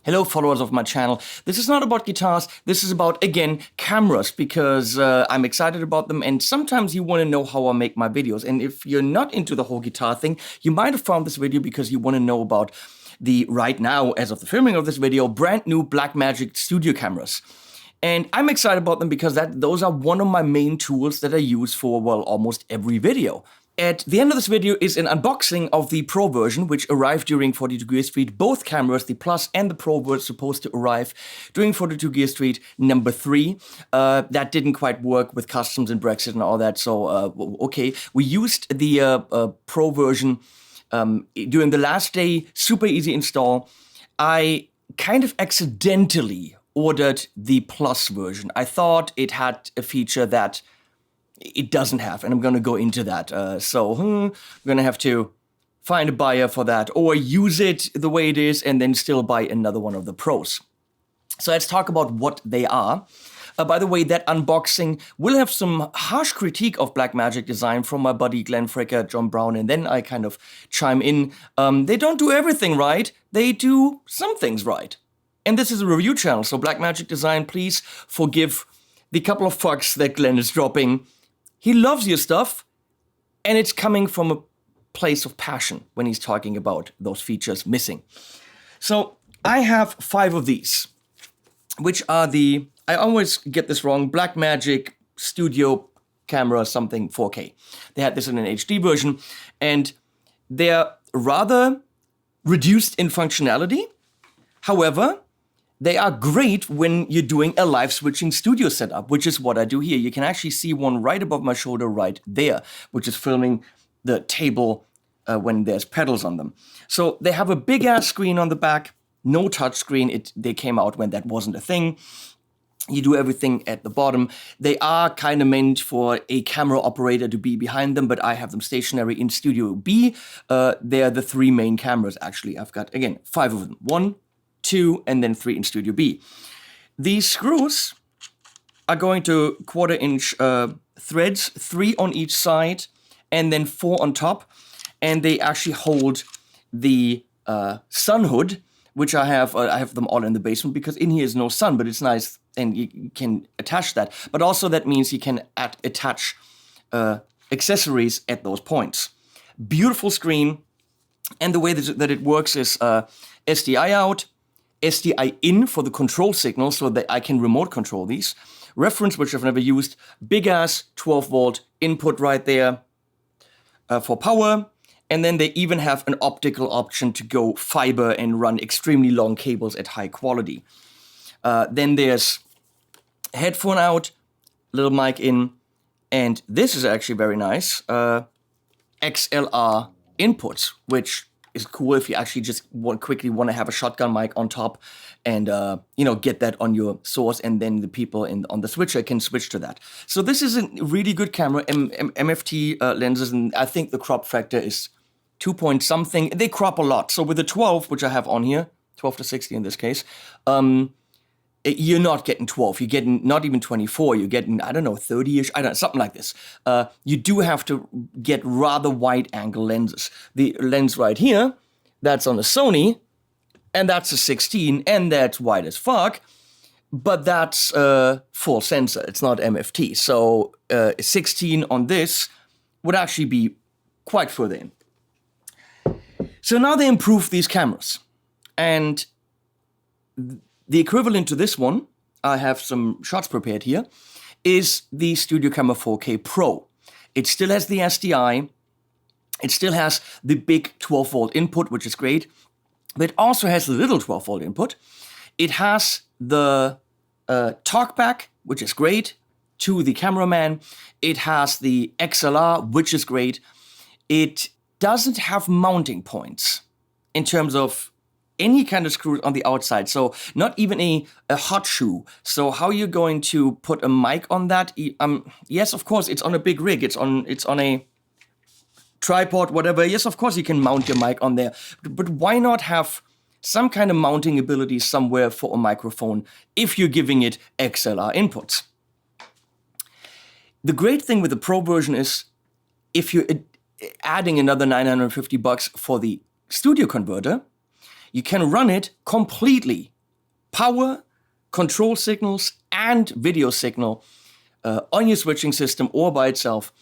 Hello, followers of my channel. This is not about guitars. This is about, again, cameras, because I'm excited about them, and sometimes you want to know how I make my videos. And if you're not into the whole guitar thing, you might have found this video because you want to know about the, right now, as of the filming of this video, brand new Blackmagic Studio Cameras. And I'm excited about them because those are one of my main tools that I use for, well, almost every video. At the end of this video is an unboxing of the Pro version, which arrived during 42 Gear Street. Both cameras, the Plus and the Pro, were supposed to arrive during 42 Gear Street number 3. That didn't quite work with customs and Brexit and all that, so okay. We used the Pro version during the last day, super easy install. I kind of accidentally ordered the Plus version. I thought it had a feature that it doesn't have, and I'm going to go into that. I'm going to have to find a buyer for that, or use it the way it is and then still buy another one of the Pros. So let's talk about what they are. By the way, that unboxing will have some harsh critique of Blackmagic design from my buddy Fricker, John Browne, and then I kind of chime in. They don't do everything right, they do some things right. And this is a review channel, so Blackmagic design, please forgive the couple of fucks that Glenn is dropping. He loves your stuff, and it's coming from a place of passion when he's talking about those features missing. So I have 5 of these, which are the, I always get this wrong, Blackmagic Studio Camera something 4K. They had this in an HD version, and they're rather reduced in functionality. However, they are great when you're doing a live switching studio setup, which is what I do here. You can actually see one right above my shoulder right there, which is filming the table when there's pedals on them. So they have a big ass screen on the back, no touch screen. They came out when that wasn't a thing. You do everything at the bottom. They are kind of meant for a camera operator to be behind them, but I have them stationary in Studio B. They're the 3 main cameras, actually. I've got, again, 5 of them. 1, 2, and then 3 in Studio B. These screws are going to 1/4-inch threads, 3 on each side, and then 4 on top. And they actually hold the sun hood, which I have them all in the basement because in here is no sun, but it's nice and you can attach that. But also that means you can attach accessories at those points. Beautiful screen, and the way that it works is SDI out, SDI in for the control signal so that I can remote control these. Reference, which I've never used, big ass 12 volt input right there for power. And then they even have an optical option to go fiber and run extremely long cables at high quality. Then there's headphone out, little mic in, and this is actually very nice. XLR inputs, which is cool if you actually just quickly want to have a shotgun mic on top and get that on your source, and then the people on the switcher can switch to that. So this is a really good camera, MFT lenses, and I think the crop factor is 2 point something. They crop a lot. So with the 12, which I have on here, 12 to 60 in this case, you're not getting 12. You're getting not even 24. You're getting, I don't know, 30-ish, I don't know, something like this. You do have to get rather wide angle lenses. The lens right here, that's on a Sony, and that's a 16, and that's wide as fuck, but that's full sensor. It's not MFT. So 16 on this would actually be quite further in. So now they improved these cameras, and the equivalent to this one, I have some shots prepared here, is the Studiocamera 4K Pro. It still has the SDI, it still has the big 12 volt input, which is great, but it also has the little 12 volt input. It has the talkback, which is great, to the cameraman. It has the XLR, which is great. It doesn't have mounting points in terms of any kind of screws on the outside, so not even a hot shoe. So how you're going to put a mic on that? Yes, of course, it's on a big rig. It's on a tripod, whatever. Yes, of course, you can mount your mic on there. But why not have some kind of mounting ability somewhere for a microphone if you're giving it XLR inputs? The great thing with the Pro version is if you're adding another $950 for the studio converter, you can run it completely power, control signals, and video signal on your switching system or by itself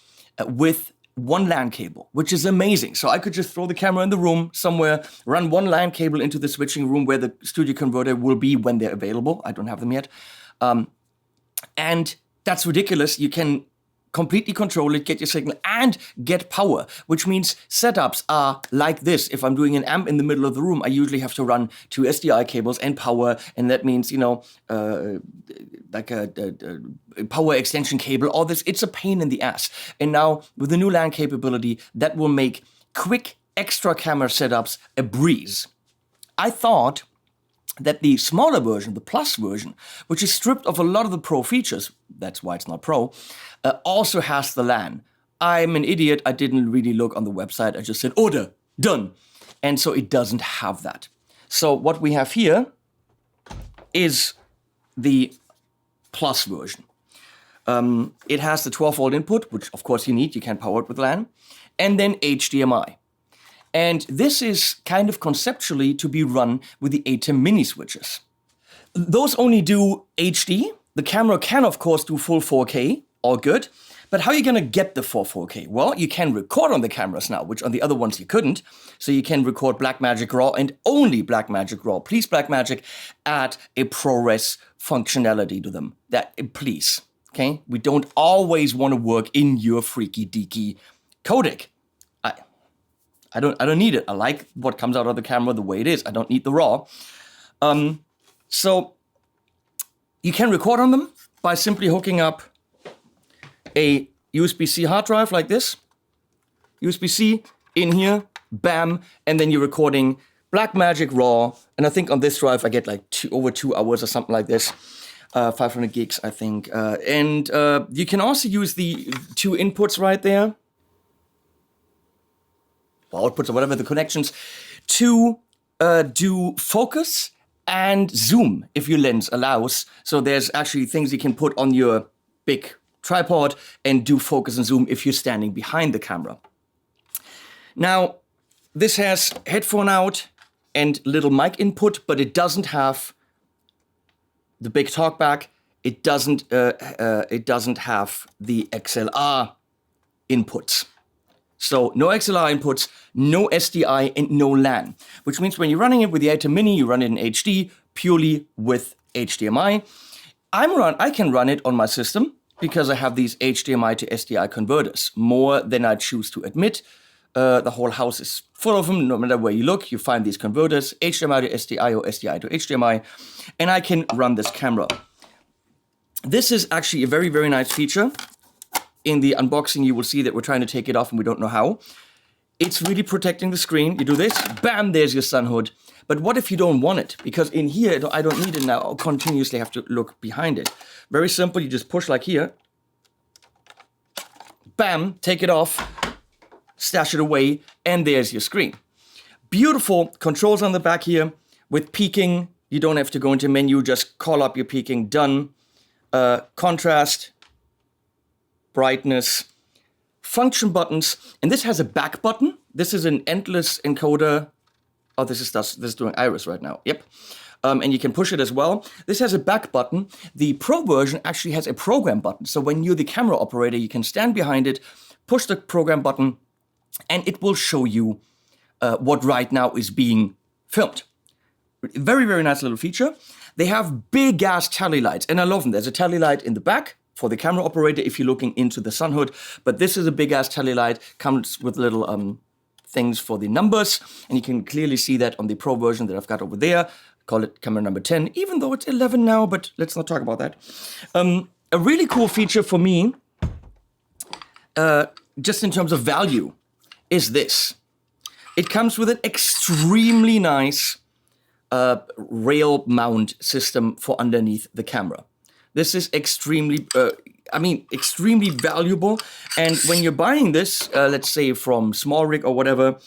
with one LAN cable, which is amazing. So I could just throw the camera in the room somewhere, run one LAN cable into the switching room where the studio converter will be when they're available. I don't have them yet. And that's ridiculous. You can completely control it, get your signal, and get power, which means setups are like this. If I'm doing an amp in the middle of the room, I usually have to run 2 SDI cables and power, and that means, like a power extension cable, all this. It's a pain in the ass. And now, with the new LAN capability, that will make quick extra camera setups a breeze. I thought that the smaller version, the Plus version, which is stripped of a lot of the Pro features, that's why it's not Pro, also has the LAN. I'm an idiot. I didn't really look on the website. I just said, order, done. And so it doesn't have that. So what we have here is the Plus version. It has the 12-volt input, which of course you need. You can power it with LAN. And then HDMI. And this is kind of conceptually to be run with the ATEM mini switches. Those only do HD. The camera can, of course, do full 4K, all good. But how are you going to get the full 4K? Well, you can record on the cameras now, which on the other ones you couldn't. So you can record Blackmagic RAW and only Blackmagic RAW. Please, Blackmagic, add a ProRes functionality to them. Please, okay? We don't always want to work in your freaky deaky codec. I don't need it. I like what comes out of the camera the way it is. I don't need the RAW. So you can record on them by simply hooking up a USB-C hard drive like this. USB-C in here, bam, and then you're recording Blackmagic RAW. And I think on this drive I get like over 2 hours or something like this. 500 gigs, I think. And you can also use the 2 inputs right there. Outputs or whatever the connections, to do focus and zoom if your lens allows. So there's actually things you can put on your big tripod and do focus and zoom if you're standing behind the camera. Now, this has headphone out and little mic input, but it doesn't have the big talkback. It doesn't have the XLR inputs. So no XLR inputs, no SDI, and no LAN, which means when you're running it with the ATEM Mini, you run it in HD purely with HDMI. I can run it on my system because I have these HDMI to SDI converters, more than I choose to admit. The whole house is full of them. No matter where you look, you find these converters, HDMI to SDI or SDI to HDMI, and I can run this camera. This is actually a very, very nice feature. In the unboxing, you will see that we're trying to take it off and we don't know how. It's really protecting the screen. You do this, bam, there's your sun hood. But what if you don't want it? Because in here, I don't need it now. I'll continuously have to look behind it. Very simple, you just push like here. Bam, take it off, stash it away, and there's your screen. Beautiful controls on the back here. With peaking, you don't have to go into menu, just call up your peaking, done. Contrast, brightness, function buttons, and this has a back button. This is an endless encoder. Oh, this is doing iris right now. Yep. And you can push it as well. This has a back button. The Pro version actually has a program button. So when you're the camera operator, you can stand behind it, push the program button, and it will show you what right now is being filmed. Very, very nice little feature. They have big ass tally lights, and I love them. There's a tally light in the back for the camera operator if you're looking into the sun hood, but this is a big ass tally light, comes with little things for the numbers, and you can clearly see that on the Pro version that I've got over there. Call it camera number 10, even though it's 11 now, but let's not talk about that. A really cool feature for me, just in terms of value, is this. It comes with an extremely nice rail mount system for underneath the camera. This is extremely, extremely valuable. And when you're buying this, let's say from Small Rig or whatever,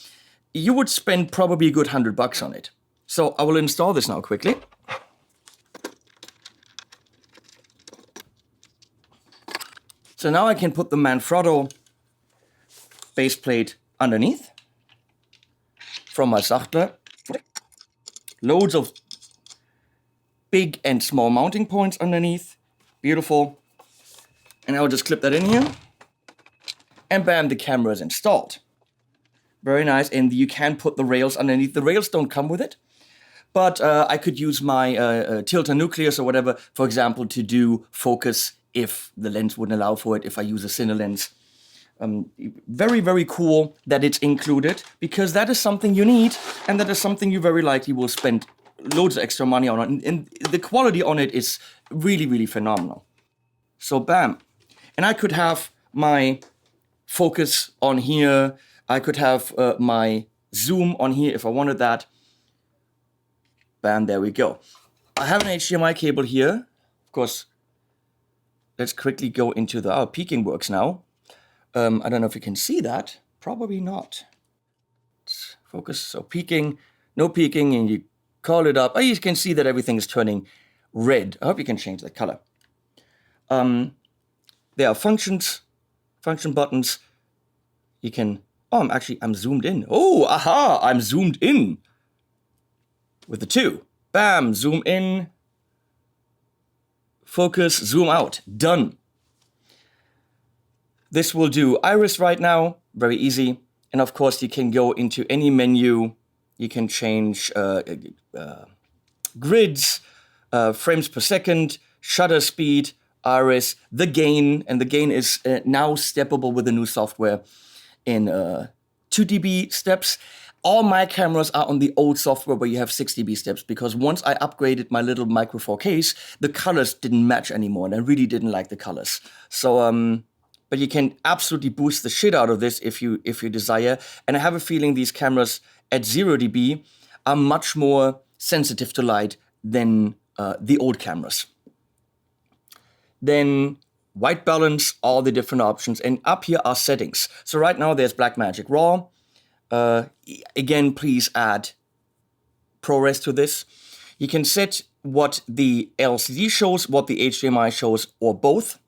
you would spend probably a good $100 on it. So I will install this now quickly. So now I can put the Manfrotto base plate underneath from my Sachtler. Loads of big and small mounting points underneath. Beautiful. And I'll just clip that in here. And bam, the camera is installed. Very nice. And you can put the rails underneath. The rails don't come with it. But I could use my tilter nucleus or whatever, for example, to do focus if the lens wouldn't allow for it, if I use a cine lens. Very, very cool that it's included, because that is something you need, and that is something you very likely will spend loads of extra money on. And the quality on it is really, really phenomenal. So bam. And I could have my focus on here. I could have my zoom on here if I wanted that. Bam, there we go. I have an HDMI cable here. Of course, let's quickly go into the... peaking works now. I don't know if you can see that. Probably not. Let's focus. So peaking, no peaking, and you call it up. You can see that everything is turning red. I hope you can change the color. There are function buttons. You can... I'm zoomed in. Oh, aha, I'm zoomed in. With the 2. Bam, zoom in. Focus, zoom out. Done. This will do iris right now. Very easy. And of course, you can go into any menu. You can change grids, frames per second, shutter speed, iris, the gain. And the gain is now steppable with the new software in 2 dB steps. All my cameras are on the old software where you have 6 dB steps, because once I upgraded my little Micro 4 case, the colors didn't match anymore, and I really didn't like the colors. So, but you can absolutely boost the shit out of this if you desire. And I have a feeling these cameras at 0 dB are much more sensitive to light than the old cameras. Then white balance, all the different options, and up here are settings. So right now there's Blackmagic RAW. Again, please add ProRes to this. You can set what the LCD shows, what the HDMI shows, or both.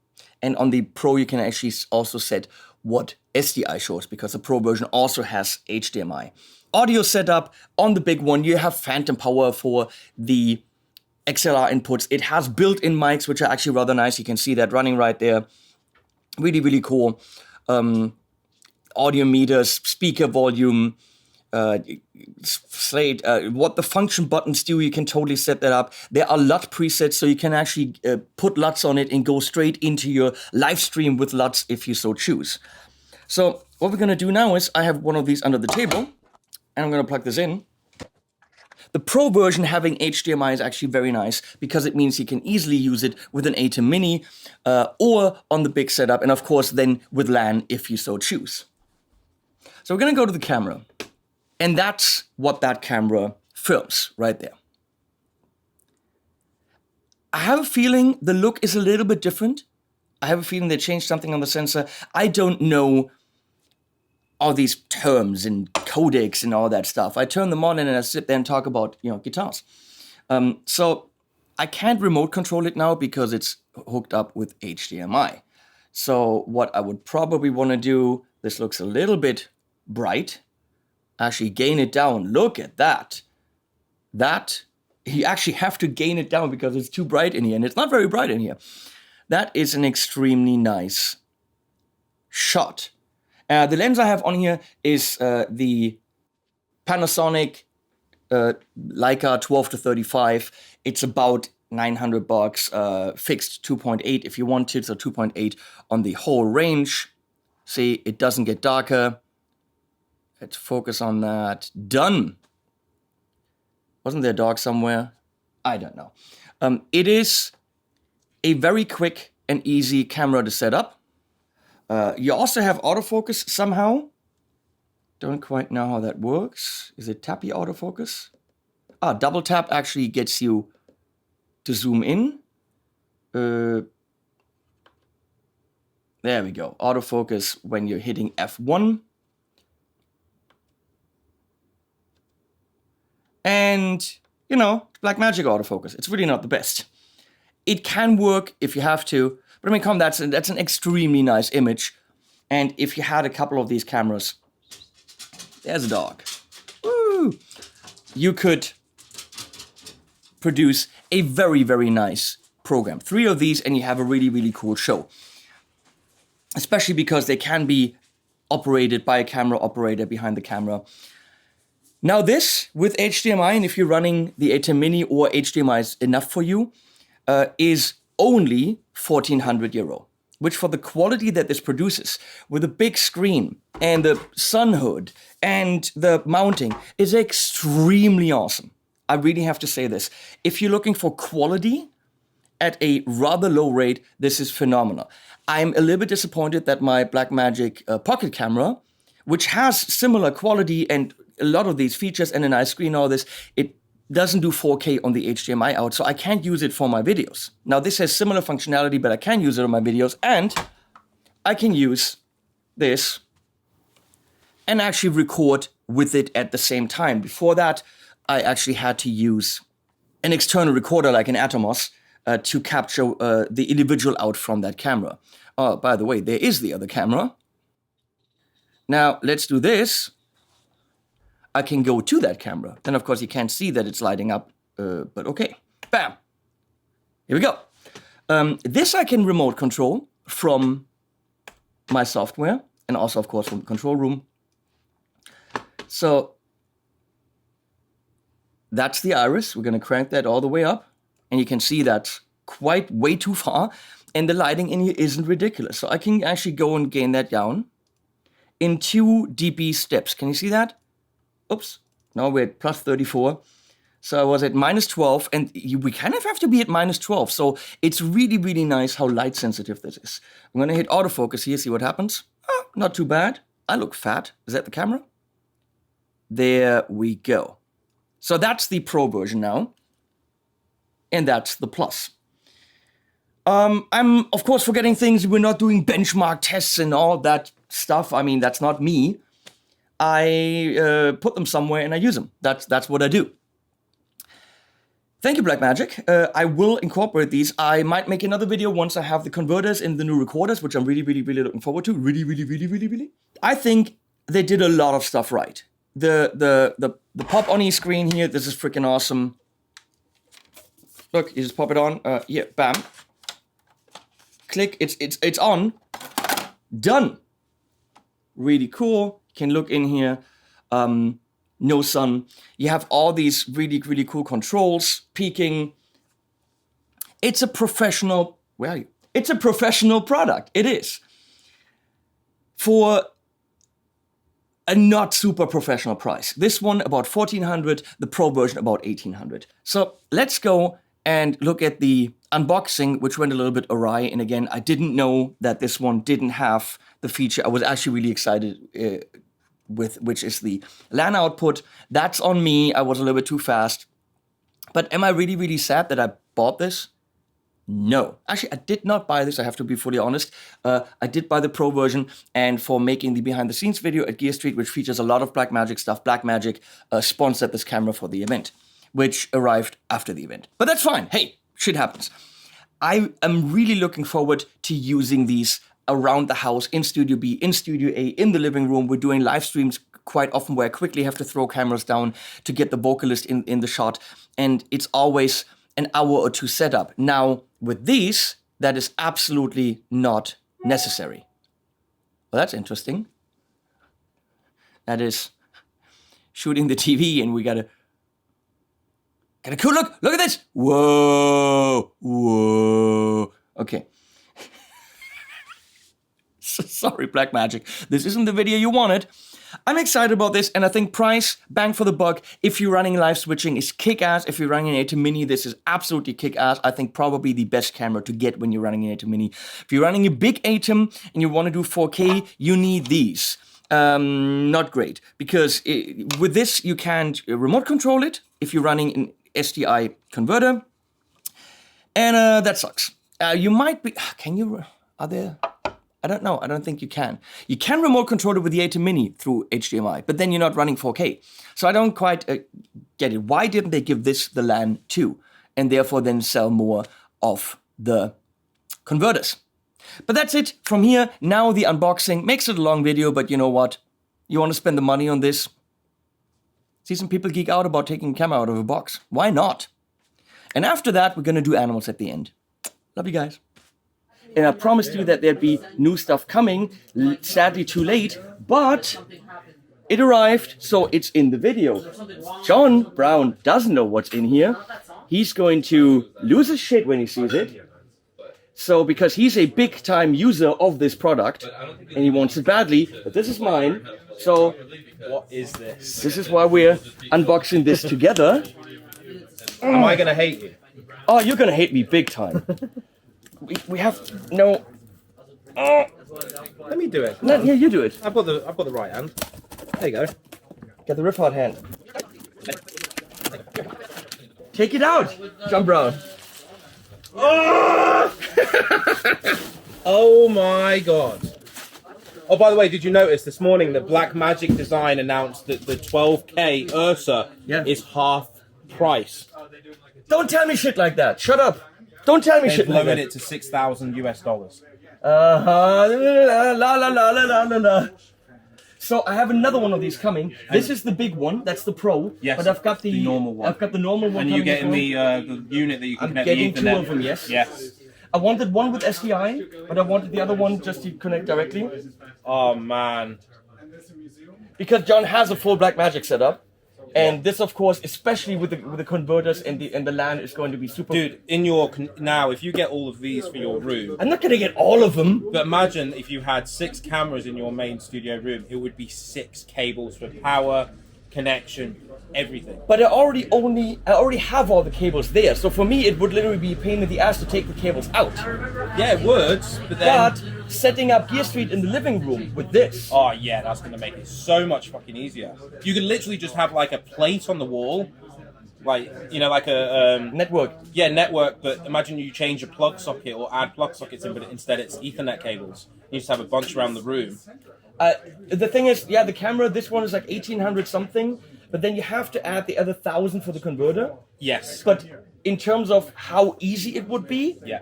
And on the Pro, you can actually also set what SDI shows, because the Pro version also has HDMI. Audio setup, on the big one, you have phantom power for the XLR inputs. It has built-in mics, which are actually rather nice. You can see that running right there. Really, really cool. Audio meters, speaker volume, slate, what the function buttons do, you can totally set that up. There are LUT presets, so you can actually put LUTs on it and go straight into your live stream with LUTs if you so choose. So what we're going to do now is, I have one of these under the table, and I'm going to plug this in. The Pro version having HDMI is actually very nice, because it means you can easily use it with an ATEM Mini or on the big setup, and of course then with LAN if you so choose. So we're going to go to the camera, and that's what that camera films right there. I have a feeling the look is a little bit different. I have a feeling they changed something on the sensor. I don't know all these terms and codecs and all that stuff. I turn them on and I sit there and talk about, guitars. So I can't remote control it now because it's hooked up with HDMI. So what I would probably want to do, this looks a little bit bright. Actually gain it down. Look at that. That, you actually have to gain it down because it's too bright in here, and it's not very bright in here. That is an extremely nice shot. The lens I have on here is the Panasonic Leica 12-35. It's about $900, fixed 2.8 if you wanted, so 2.8 on the whole range. See, it doesn't get darker. Let's focus on that. Done. Wasn't there a dog somewhere? I don't know. It is a very quick and easy camera to set up. You also have autofocus somehow. Don't quite know how that works. Is it tappy autofocus? Double tap actually gets you to zoom in. There we go. Autofocus when you're hitting F1. And, Blackmagic autofocus. It's really not the best. It can work if you have to, but I mean, that's an extremely nice image. And if you had a couple of these cameras, there's a dog. Woo! You could produce a very, very nice program. 3 of these and you have a really, really cool show. Especially because they can be operated by a camera operator behind the camera. Now this, with HDMI, and if you're running the A10 Mini or HDMI is enough for you, is only 1,400 euro. Which for the quality that this produces, with a big screen and the sun hood and the mounting, is extremely awesome. I really have to say this. If you're looking for quality at a rather low rate, this is phenomenal. I'm a little bit disappointed that my Blackmagic pocket camera, which has similar quality and a lot of these features and a nice screen and all this, it doesn't do 4K on the HDMI out, so I can't use it for my videos. Now this has similar functionality, but I can use it on my videos, and I can use this and actually record with it at the same time. Before that, I actually had to use an external recorder like an Atomos to capture the individual out from that camera. Oh, by the way, there is the other camera. Now let's do this. I can go to that camera. Then, of course, you can't see that it's lighting up, but okay. Bam! Here we go. This I can remote control from my software and also, of course, from the control room. So that's the iris. We're going to crank that all the way up. And you can see that's quite way too far. And the lighting in here isn't ridiculous. So I can actually go and gain that down in 2 dB steps. Can you see that? Oops, now we're at plus 34. So I was at minus 12, and we kind of have to be at minus 12. So it's really, really nice how light sensitive this is. I'm gonna hit autofocus here, see what happens. Oh, not too bad. I look fat. Is that the camera? There we go. So that's the Pro version now. And that's the Plus. I'm, of course, forgetting things. We're not doing benchmark tests and all that stuff. I mean, that's not me. I put them somewhere and I use them. That's what I do. Thank you, Blackmagic. I will incorporate these. I might make another video once I have the converters in the new recorders, which I'm really, really, really looking forward to. Really, really, really, really, really. I think they did a lot of stuff right. The pop-on screen here, this is freaking awesome. Look, you just pop it on. Yeah, bam. Click, it's on. Done. Really cool. Can look in here. No sun. You have all these really, really cool controls, peaking. It's a professional, where are you? It's a professional product. It is. For a not super professional price. This one about 1,400, the Pro version about 1,800. So let's go and look at the unboxing, which went a little bit awry. And again, I didn't know that this one didn't have the feature I was actually really excited with, which is the LAN output. That's on me. I was a little bit too fast. But am I really, really sad that I bought this? No. Actually, I did not buy this, I have to be fully honest. I did buy the Pro version, and for making the behind-the-scenes video at Gear Street, which features a lot of Blackmagic stuff, Blackmagic sponsored this camera for the event, which arrived after the event. But that's fine. Hey, shit happens. I am really looking forward to using these around the house, in Studio B, in Studio A, in the living room. We're doing live streams quite often where I quickly have to throw cameras down to get the vocalist in the shot, and it's always an hour or two setup. Now, with these, that is absolutely not necessary. Well, that's interesting. That is shooting the TV, and we got a cool look. Look at this. Whoa, whoa. Okay. Sorry, Blackmagic. This isn't the video you wanted. I'm excited about this, and I think price, bang for the buck, if you're running live switching, is kick-ass. If you're running an A10 Mini, this is absolutely kick-ass. I think probably the best camera to get when you're running an A10 Mini. If you're running a big ATEM and you want to do 4K, you need these. Not great, because with this, you can't remote control it if you're running an SDI converter, and that sucks. You might be, can you, are there... I don't know. I don't think you can. You can remote control it with the A10 Mini through HDMI, but then you're not running 4K. So I don't quite get it. Why didn't they give this the LAN too, and therefore then sell more of the converters? But that's it from here. Now the unboxing makes it a long video, but you know what? You want to spend the money on this? See some people geek out about taking a camera out of a box. Why not? And after that, we're gonna do animals at the end. Love you guys. And I promised you that there'd be new stuff coming. Sadly, too late, but it arrived, so it's in the video. John Browne doesn't know what's in here. He's going to lose his shit when he sees it. So, because he's a big-time user of this product, and he wants it badly, but this is mine. So, What is this? this is why we're unboxing this together. Am I gonna hate you? Oh, you're gonna hate me big time. We have no. Oh, Let me do it. no, here, you do it. I've got the right hand. There you go. Get the riff hard hand. Take it out, John Browne. Oh my god. Oh, by the way, did you notice this morning that Blackmagic Design announced that the 12K Ursa is half price? Don't tell me shit like that. Shut up. Don't tell me They've shit like lowered that. it to $6,000 US. La la la la la la la. So I have another one of these coming. This is the big one. That's the Pro. Yes, But I've got the normal one. I've got the normal one. And you're coming getting as well. the unit that you can I'm connect getting the two Ethernet. of them. Yes. Yes. I wanted one with SDI, but I wanted the other one just to connect directly. Oh man. Because John has a full Blackmagic setup, and this, of course, especially with the converters and the LAN, is going to be super. Dude, in your now, if you get all of these for your room, I'm not gonna get all of them. but imagine if you had 6 cameras in your main studio room, it would be 6 cables for power, connection, everything. But I already have all the cables there. So for me, it would literally be a pain in the ass to take the cables out. Yeah, it would, but then... But setting up Gear Street in the living room with this. Oh yeah, that's going to make it so much fucking easier. You can literally just have like a plate on the wall, like, you know, like a... Network. Yeah, network, but imagine you change a plug socket or add plug sockets in, but instead it's Ethernet cables. You just have a bunch around the room. The thing is, yeah, the camera, this one is like 1800 something, but then you have to add the other 1000 for the converter. Yes. But in terms of how easy it would be, Yeah.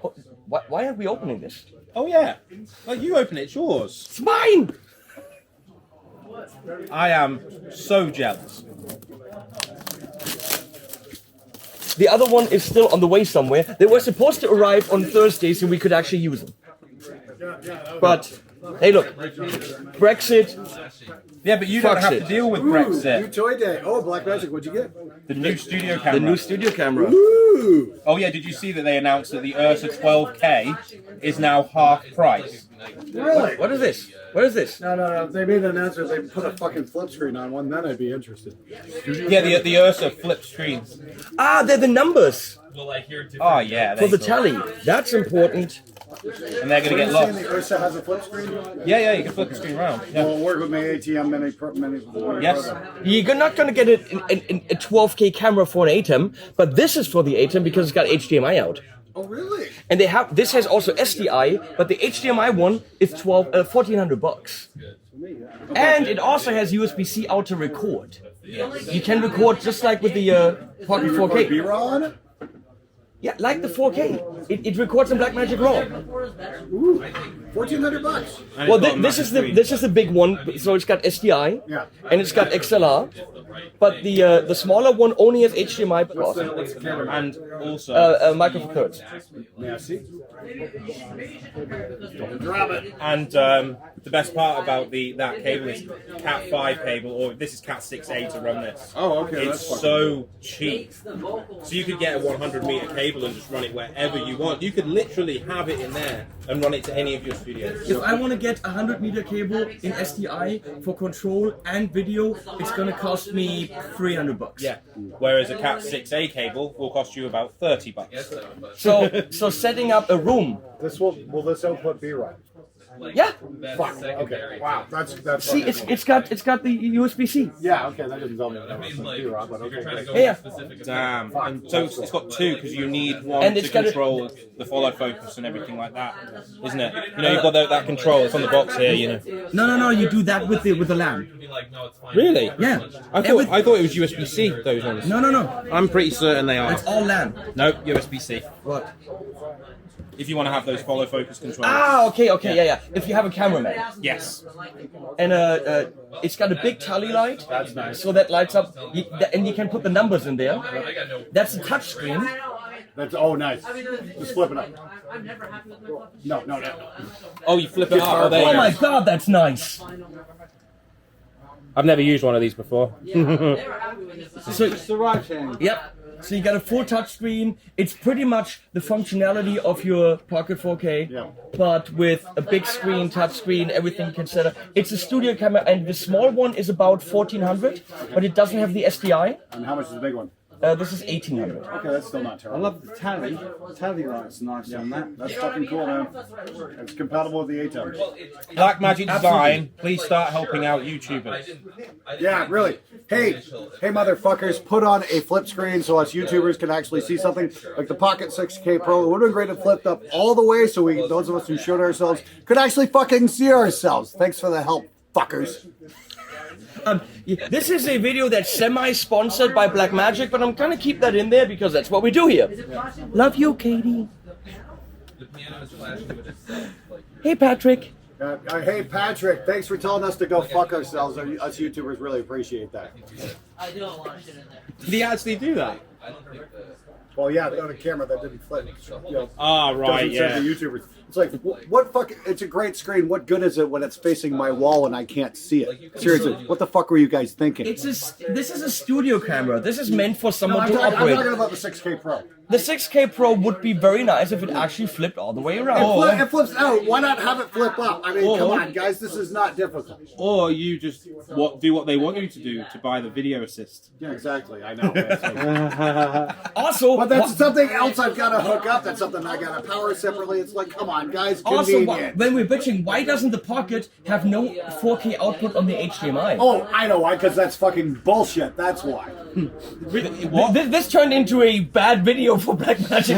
Why aren't we opening this? Oh yeah. Like, you open it, it's yours. It's mine! I am so jealous. The other one is still on the way somewhere. They were supposed to arrive on Thursday so we could actually use them. But, hey look, Brexit, Yeah, but you don't Fucks have it. to deal with New Brexit. toy day. Oh, Blackmagic, what'd you get? The new studio camera. the new studio camera. Ooh. Oh yeah, did you see that they announced that the Ursa 12K is now half price? Really? What is this? What is this? No. They made an announcement. They put a fucking flip screen on one. Then I'd be interested. Yeah, the Ursa flip screens. Ah, they're the numbers Oh yeah, for they, the tally. That's important. and they're gonna get Saying lost. the Ursa has a flip screen? Yeah, you can flip the screen around. Yeah. Well, work with my ATM mini. Yes. You're not going to get a 12K camera for an ATEM, but this is for the ATEM because it's got HDMI out. Oh, really? And this has also SDI, but the HDMI one is $1,400. And it also has USB-C out to record. You can record just like with the Pocket 4K. B-roll on it? Yeah, like the 4K. It records in Blackmagic RAW. Ooh, $1,400. And Well, it's got a this is massive this is the big one. So it's got SDI, Yeah. and it's got XLR. But the smaller one only has HDMI. But also, What's the camera? screen. And also, micro four thirds. Yeah, see? Don't drop it. and the best part about that cable is Cat 5 cable, or this is Cat 6A to run this. Oh, okay. It's That's fucking so cheap. So you could get a 100-meter cable and just run it wherever you want. You could literally have it in there and run it to any of your studios. If I want to get a 100-meter cable in SDI for control and video, it's gonna cost me $300. Yeah. Whereas a Cat 6A cable will cost you about $30. So setting up a room. Will this output B-roll? Yeah. Fuck. Okay. Wow. That's See, fucking it's got the USB-C. Yeah. Okay. That doesn't tell me that was B-roll, but okay. Yeah. Damn. And so it's got two because you need one And to it's got a- control the follow focus and everything like that, isn't it? You know, you've got that control. It's on the box here. You know. No. You do that with the LAN. Really? Yeah. I thought it was USB-C. Those ones. No. I'm pretty certain they are. It's all LAN. No, USB-C. What? If you want to have those follow focus controls. Ah, okay, yeah. If you have a cameraman. Yes. And it's got a big tally light. That's nice. So that lights up, and you can put the numbers in there. That's a touch screen. That's nice. Just flip it up. No. Oh, you flip it up. Oh, there you Oh go. my god, that's nice. I've never used one of these before. So, It's the right thing. yep. So you got a full touchscreen. It's pretty much the functionality of your Pocket 4K, Yeah. but with a big screen, touchscreen, everything you can set up. It's a studio camera, and the small one is about 1400, but it doesn't have the SDI. And how much is the big one? This is 1800. Okay, that's still not I terrible. love the tally. The tally light's nice on that. That's fucking cool, man. It's compatible with the ATEM. Blackmagic Design, please start helping out YouTubers. Yeah, really. Hey, motherfuckers, put on a flip screen so us YouTubers can actually see something. Like the Pocket 6K Pro, it would have been great if it flipped up all the way so those of us who showed ourselves could actually fucking see ourselves. Thanks for the help, fuckers. This is a video that's semi-sponsored by Blackmagic, but I'm gonna keep that in there because that's what we do here. Love you, Katie. Hey, Patrick. Hey, Patrick, thanks for telling us to go fuck ourselves. Us YouTubers really appreciate that. Did he actually do that? Well, yeah, on a camera that didn't flip. Ah, right, Doesn't yeah. send the YouTubers. It's like, what fuck? It's a great screen. What good is it when it's facing my wall and I can't see it? Seriously, what the fuck were you guys thinking? This is a studio camera. This is meant for No, someone I'm to operate. talking about the 6K Pro. The 6K Pro would be very nice if it actually flipped all the way around. It flips out. Why not have it flip up? I mean, come on, guys. This is not difficult. Or you just do what they want you to do to buy the video assist. Yeah, exactly. I know. Also, But that's something else I've got to hook up. That's something I got to power separately. It's like, come on, guys. also, Convenient. when we're bitching, why doesn't the Pocket have no 4K output on the HDMI? Oh, I know why. Because that's fucking bullshit. That's why. What? This turned into a bad video for Blackmagic.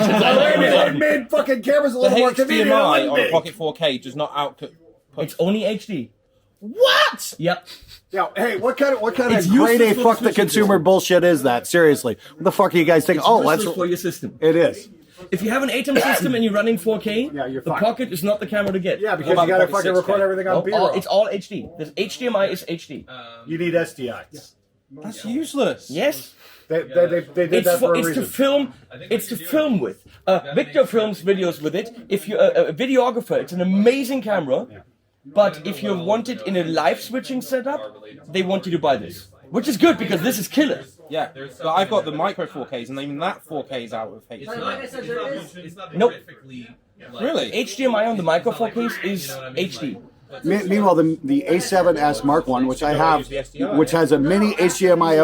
It made fucking cameras a The little more convenient. HDMI on a wouldn't Pocket 4K does not output. It's only HD. What? Yep. Yeah, hey, what kind of It's grade A useless for fuck the the consumer bullshit is that? Seriously, what the fuck are you guys thinking? Oh, let's. Useless for your system. It is. If you have an ATEM system and you're running 4K, Yeah, you're the fine. Pocket is not the camera to get. Yeah, because about you gotta the Pocket fucking 6K? record everything on B-roll. It's all HD. The HDMI is HD. You need SDI. That's useless. Yes. They did that for a reason. It's to film with. Victor films videos with it. If you're a videographer, it's an amazing camera. But if you want it in a live switching setup, they want you to buy this, which is good because this is killer. Yeah, but I've got the micro 4Ks, and even that 4K is out of HD. Nope. Really? HDMI on the micro 4Ks is HD. Meanwhile, the A7S Mark I, which I have, which has a mini HDMI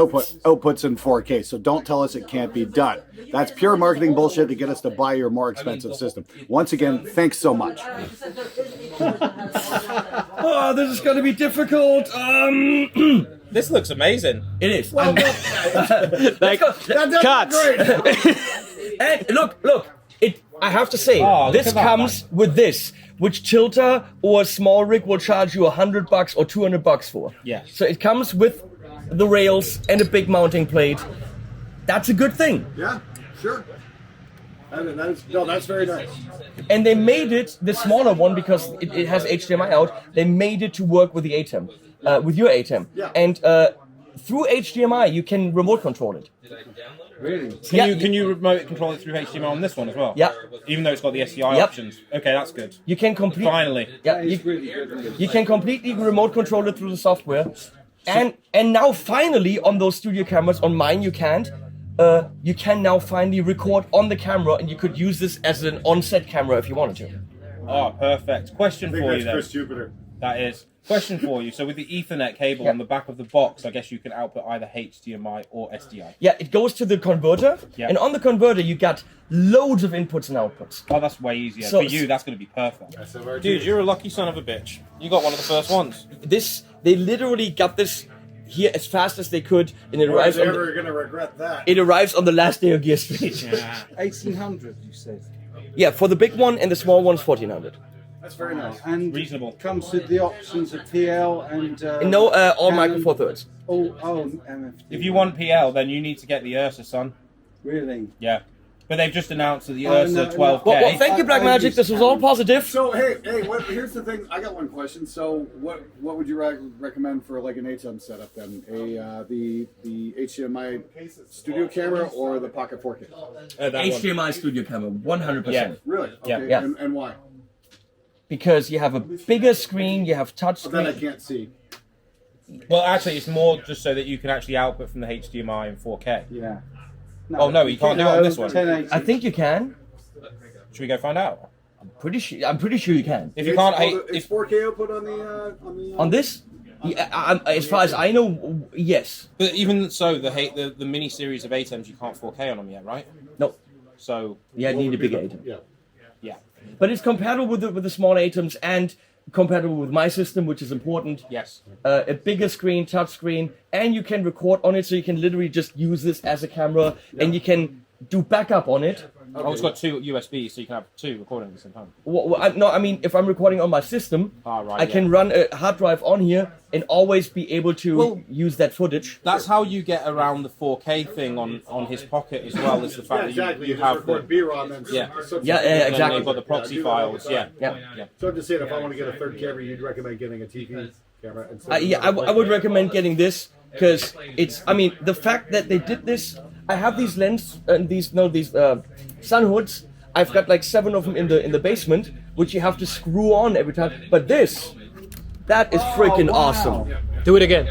outputs in 4K, so don't tell us it can't be done. That's pure marketing bullshit to get us to buy your more expensive system. Once again, thanks so much. Oh, this is going to be difficult. This looks amazing. It is. Cut. And look. I have to say, Oh, look this at that, comes with this, which tilter or a small rig will charge you $100 or $200 for. Yeah. So it comes with the rails and a big mounting plate. That's a good thing. Yeah, sure. That's very nice. And they made it, the smaller one, because it has HDMI out, they made it to work with the ATEM, with your ATEM. Yeah. And through HDMI, you can remote control it. Really? Can you remote control it through HDMI on this one as well? Yeah. Even though it's got the SDI Yep. options. Okay, that's good. You can complete. Finally. Yeah, It's really good. you can completely remote control it through the software. And now finally on those studio cameras, on mine you can't. You can now finally record on the camera, and you could use this as an on-set camera if you wanted to. Oh, perfect. Question I think for you that's then. Chris Jupiter. That is. Question for you. So with the Ethernet cable on the back of the box, I guess you can output either HDMI or SDI. Yeah, it goes to the converter, Yeah. and on the converter you got loads of inputs and outputs. Oh, that's way easier. So- For you, that's going to be perfect. That's a very Dude, you're a lucky son of a bitch. You got one of the first ones. They literally got this here as fast as they could, and it arrives on never gonna regret that. it arrives on the last day of Gear Speed. 1800, you said. Yeah, for the big one, and the small one's 1400. That's very nice. And Reasonable. comes with the options of PL and... No, all and- micro 4/3. Oh, MFD. If you want PL, then you need to get the Ursa, son. Really? Yeah. But they've just announced that the Ursa 12K. Well, thank you, Blackmagic. This was all positive. So hey, here's the thing. I got one question. So what would you recommend for like an ATEM setup then? The HDMI studio camera or the Pocket 4K? HDMI studio camera, 100%. Yeah. Really? Okay. Yeah. And why? Because you have a bigger screen, you have touch But then I screen. can't see. Well, actually, it's more just so that you can actually output from the HDMI in 4K. Yeah. Oh no, you can't do it on this one. 1080. I think you can. Should we go find out? I'm pretty sure you can. If you can't, It's 4K output on the On this, yeah, as far as I know, yes. but even so, the mini series of ATEMs you can't 4K on them yet, right? No. So Yeah, I need a big ATEM. Yeah. yeah, But it's compatible with the small ATEMs and compatible with my system, which is important. yes. A bigger screen, touch screen, and you can record on it, so you can literally just use this as a camera, and you can do backup on it. Oh, it's got two USBs, so you can have two recording at the same time. No, I mean, if I'm recording on my system, Right, I can run a hard drive on here and always be able to use that footage. That's how you get around the 4K thing on his Pocket as well. Is the fact that you have the B-ROM and Yeah. Yeah, exactly. You've got the proxy files. Yeah. Yeah. So I'm just saying, if I want to get a third camera, you'd recommend getting a TV camera. Instead Yeah, I would recommend getting this because it's. I mean, the fact that they did this. I have these lens and these sun hoods. I've got like 7 of them in the basement, which you have to screw on every time. But that is freaking awesome. Do it again.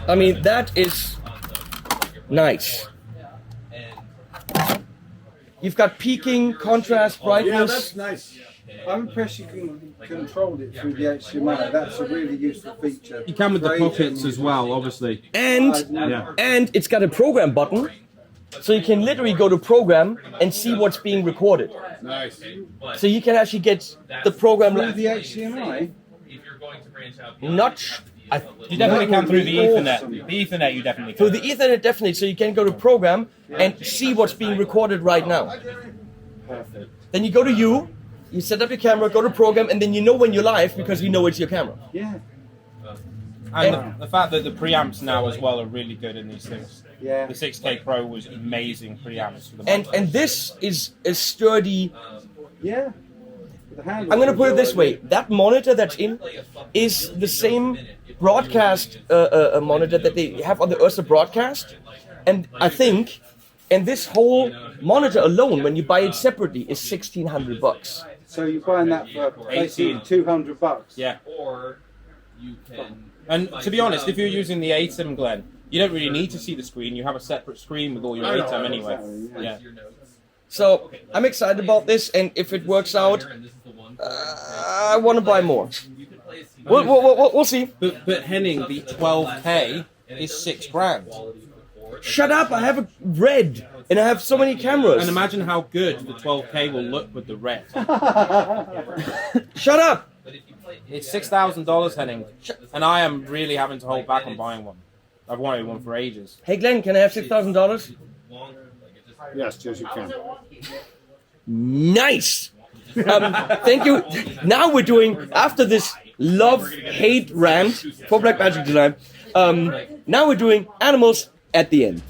I mean, that is nice. You've got peaking, contrast, Yeah, brightness. that's nice. I'm impressed you can control it through the HDMI. That's a really useful feature. You can with the Great pockets thing. as well, obviously. And it's got a program button, so you can literally go to program and see what's being recorded. Nice. So you can actually get the program. Through the HDMI? Not You definitely can through the Awesome. Ethernet. The Ethernet, you definitely can. through the Ethernet, definitely. So you can go to program and see what's being recorded right now. Perfect. Then you go to you set up your camera, go to program, and then you know when you're live because you know it's your camera. Yeah. And the fact that the preamps now as well are really good in these things. Yeah. The 6K Pro was amazing preamps for the And this is a sturdy. Yeah. The handle. I'm gonna put it this way: that monitor that's in is the same broadcast monitor that they have on the Ursa broadcast, and I think, and this whole monitor alone, when you buy it separately, is $1,600. So you're buying that for basically 18. $200. Yeah. And to be honest, if you're using the ATEM, Glenn, you don't really need to see the screen. You have a separate screen with all your ATEM anyway. Exactly, Yeah. So I'm excited about this, and if it works out, I want to buy more. We'll see. But Henning, the 12K is $6,000. Shut up! I have a red, and I have so many cameras. And imagine how good the 12K will look with the red. Shut up! It's $6,000, Henning, and I am really having to hold back on buying one. I've wanted one for ages. Hey Glenn, can I have $6,000? Yes, you can. Nice. Thank you. Now we're doing, after this love-hate rant for Blackmagic Design, now we're doing animals at the end.